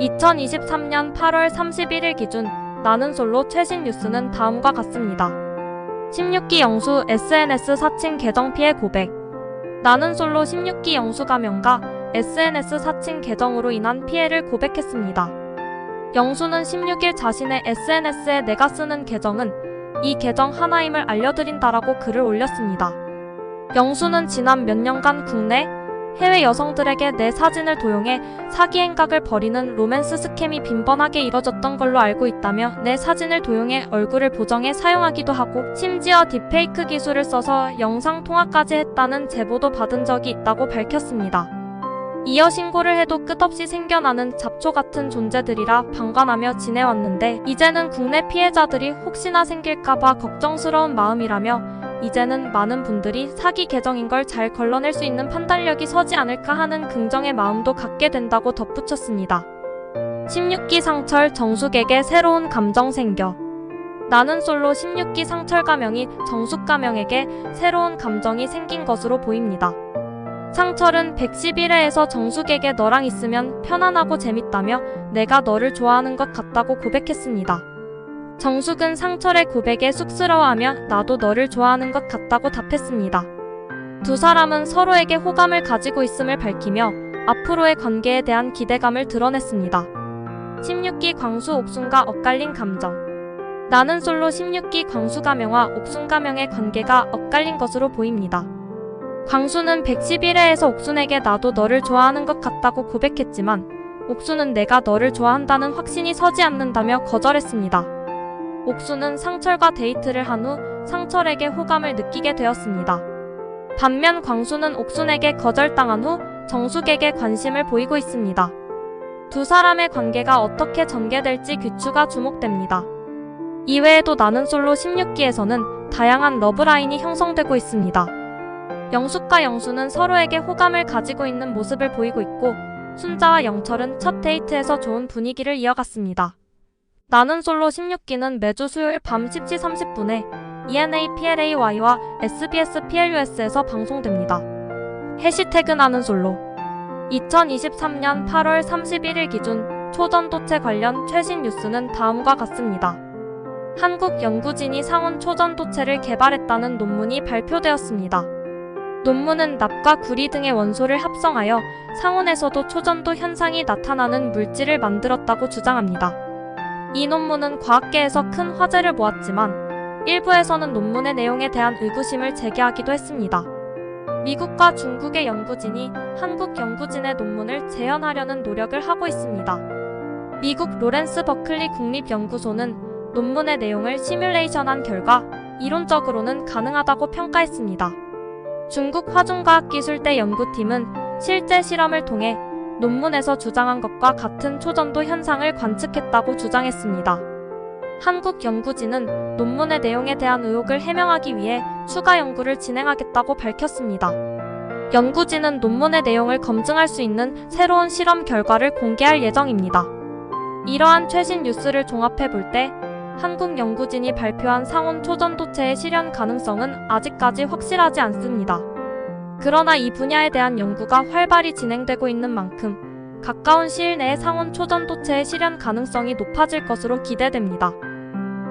2023년 8월 31일 기준 나는 솔로 최신 뉴스는 다음과 같습니다. 16기 영수 SNS 사칭 계정 피해 고백. 나는 솔로 16기 영수가 명가 SNS 사칭 계정으로 인한 피해를 고백했습니다. 영수는 16일 자신의 SNS에 내가 쓰는 계정은 이 계정 하나임을 알려드린다라고 글을 올렸습니다. 영수는 지난 몇 년간 국내, 해외 여성들에게 내 사진을 도용해 사기 행각을 벌이는 로맨스 스캠이 빈번하게 이뤄졌던 걸로 알고 있다며 내 사진을 도용해 얼굴을 보정해 사용하기도 하고 심지어 딥페이크 기술을 써서 영상통화까지 했다는 제보도 받은 적이 있다고 밝혔습니다. 이어 신고를 해도 끝없이 생겨나는 잡초 같은 존재들이라 방관하며 지내왔는데 이제는 국내 피해자들이 혹시나 생길까봐 걱정스러운 마음이라며 이제는 많은 분들이 사기 계정인 걸 잘 걸러낼 수 있는 판단력이 서지 않을까 하는 긍정의 마음도 갖게 된다고 덧붙였습니다. 16기 상철 정숙에게 새로운 감정 생겨. 나는 솔로 16기 상철 가명이 정숙 가명에게 새로운 감정이 생긴 것으로 보입니다. 상철은 111회에서 정숙에게 너랑 있으면 편안하고 재밌다며 내가 너를 좋아하는 것 같다고 고백했습니다. 정숙은 상철의 고백에 쑥스러워하며 나도 너를 좋아하는 것 같다고 답했습니다. 두 사람은 서로에게 호감을 가지고 있음을 밝히며 앞으로의 관계에 대한 기대감을 드러냈습니다. 16기 광수 옥순과 엇갈린 감정. 나는 솔로 16기 광수 가명과 옥순 가명의 관계가 엇갈린 것으로 보입니다. 광수는 111회에서 옥순에게 나도 너를 좋아하는 것 같다고 고백했지만 옥순은 내가 너를 좋아한다는 확신이 서지 않는다며 거절했습니다. 옥수는 상철과 데이트를 한 후 상철에게 호감을 느끼게 되었습니다. 반면 광수는 옥순에게 거절당한 후 정숙에게 관심을 보이고 있습니다. 두 사람의 관계가 어떻게 전개될지 귀추가 주목됩니다. 이외에도 나는 솔로 16기에서는 다양한 러브라인이 형성되고 있습니다. 영숙과 영수는 서로에게 호감을 가지고 있는 모습을 보이고 있고 순자와 영철은 첫 데이트에서 좋은 분위기를 이어갔습니다. 나는 솔로 16기는 매주 수요일 밤 10시 30분에 ENA PLAY와 SBS PLUS에서 방송됩니다. 해시태그 나는 솔로. 2023년 8월 31일 기준 초전도체 관련 최신 뉴스는 다음과 같습니다. 한국 연구진이 상온 초전도체를 개발했다는 논문이 발표되었습니다. 논문은 납과 구리 등의 원소를 합성하여 상온에서도 초전도 현상이 나타나는 물질을 만들었다고 주장합니다. 이 논문은 과학계에서 큰 화제를 모았지만 일부에서는 논문의 내용에 대한 의구심을 제기하기도 했습니다. 미국과 중국의 연구진이 한국 연구진의 논문을 재현하려는 노력을 하고 있습니다. 미국 로렌스 버클리 국립연구소는 논문의 내용을 시뮬레이션한 결과 이론적으로는 가능하다고 평가했습니다. 중국 화중과학기술대 연구팀은 실제 실험을 통해 논문에서 주장한 것과 같은 초전도 현상을 관측했다고 주장했습니다. 한국 연구진은 논문의 내용에 대한 의혹을 해명하기 위해 추가 연구를 진행하겠다고 밝혔습니다. 연구진은 논문의 내용을 검증할 수 있는 새로운 실험 결과를 공개할 예정입니다. 이러한 최신 뉴스를 종합해 볼 때 한국 연구진이 발표한 상온 초전도체의 실현 가능성은 아직까지 확실하지 않습니다. 그러나 이 분야에 대한 연구가 활발히 진행되고 있는 만큼 가까운 시일 내에 상온 초전도체의 실현 가능성이 높아질 것으로 기대됩니다.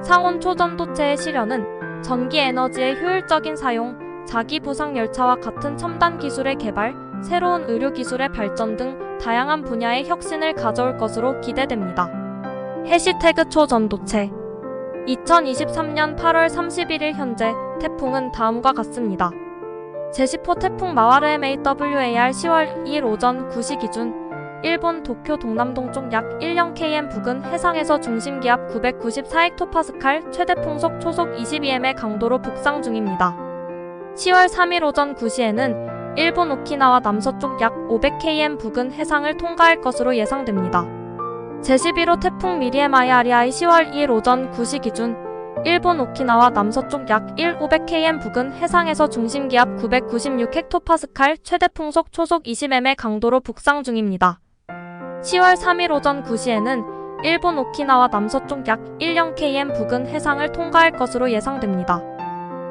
상온 초전도체의 실현은 전기 에너지의 효율적인 사용, 자기 부상 열차와 같은 첨단 기술의 개발, 새로운 의료 기술의 발전 등 다양한 분야의 혁신을 가져올 것으로 기대됩니다. 해시태그 초전도체. 2023년 8월 31일 현재 태풍은 다음과 같습니다. 제10호 태풍 마와르 MAWAR 10월 2일 오전 9시 기준 일본 도쿄 동남동쪽 약 10km 부근 해상에서 중심기압 994헥토파스칼, 최대 풍속 초속 22m의 강도로 북상 중입니다. 10월 3일 오전 9시에는 일본 오키나와 남서쪽 약 500km 부근 해상을 통과할 것으로 예상됩니다. 제11호 태풍 미리엠 IRI 10월 2일 오전 9시 기준 일본 오키나와 남서쪽 약 500km 부근 해상에서 중심기압 996헥토파스칼, 최대 풍속 초속 20m의 강도로 북상 중입니다. 10월 3일 오전 9시에는 일본 오키나와 남서쪽 약 10km 부근 해상을 통과할 것으로 예상됩니다.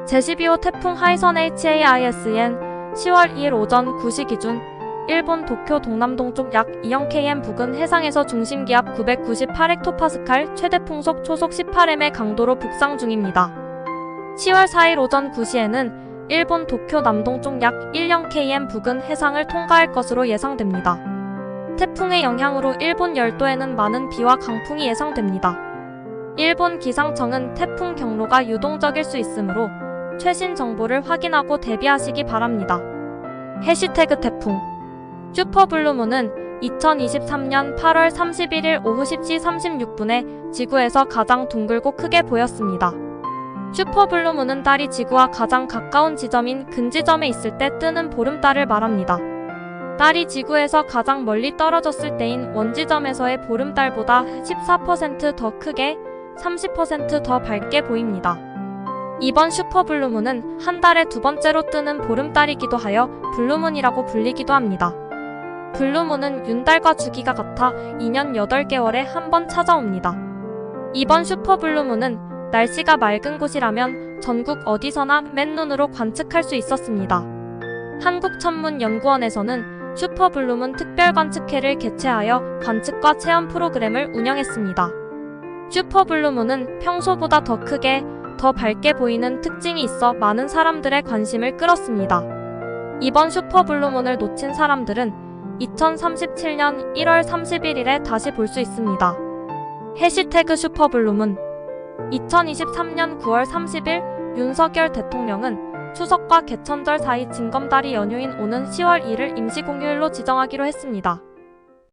제12호 태풍 하이선 HAISN 10월 2일 오전 9시 기준 일본 도쿄 동남동쪽 약 2km 부근 해상에서 중심기압 998헥토파스칼, 최대 풍속 초속 18m의 강도로 북상 중입니다. 10월 4일 오전 9시에는 일본 도쿄 남동쪽 약 10km 부근 해상을 통과할 것으로 예상됩니다. 태풍의 영향으로 일본 열도에는 많은 비와 강풍이 예상됩니다. 일본 기상청은 태풍 경로가 유동적일 수 있으므로 최신 정보를 확인하고 대비하시기 바랍니다. 해시태그 태풍 슈퍼블루문은 2023년 8월 31일 오후 10시 36분에 지구에서 가장 둥글고 크게 보였습니다. 슈퍼블루문은 달이 지구와 가장 가까운 지점인 근지점에 있을 때 뜨는 보름달을 말합니다. 달이 지구에서 가장 멀리 떨어졌을 때인 원지점에서의 보름달보다 14% 더 크게, 30% 더 밝게 보입니다. 이번 슈퍼블루문은 한 달에 두 번째로 뜨는 보름달이기도 하여 블루문이라고 불리기도 합니다. 블루문은 윤달과 주기가 같아 2년 8개월에 한 번 찾아옵니다. 이번 슈퍼블루문은 날씨가 맑은 곳이라면 전국 어디서나 맨눈으로 관측할 수 있었습니다. 한국천문연구원에서는 슈퍼블루문 특별관측회를 개최하여 관측과 체험 프로그램을 운영했습니다. 슈퍼블루문은 평소보다 더 크게, 더 밝게 보이는 특징이 있어 많은 사람들의 관심을 끌었습니다. 이번 슈퍼블루문을 놓친 사람들은 2037년 1월 31일에 다시 볼 수 있습니다. 해시태그 슈퍼블루문 2023년 9월 30일 윤석열 대통령은 추석과 개천절 사이 징검다리 연휴인 오는 10월 1일 임시공휴일로 지정하기로 했습니다.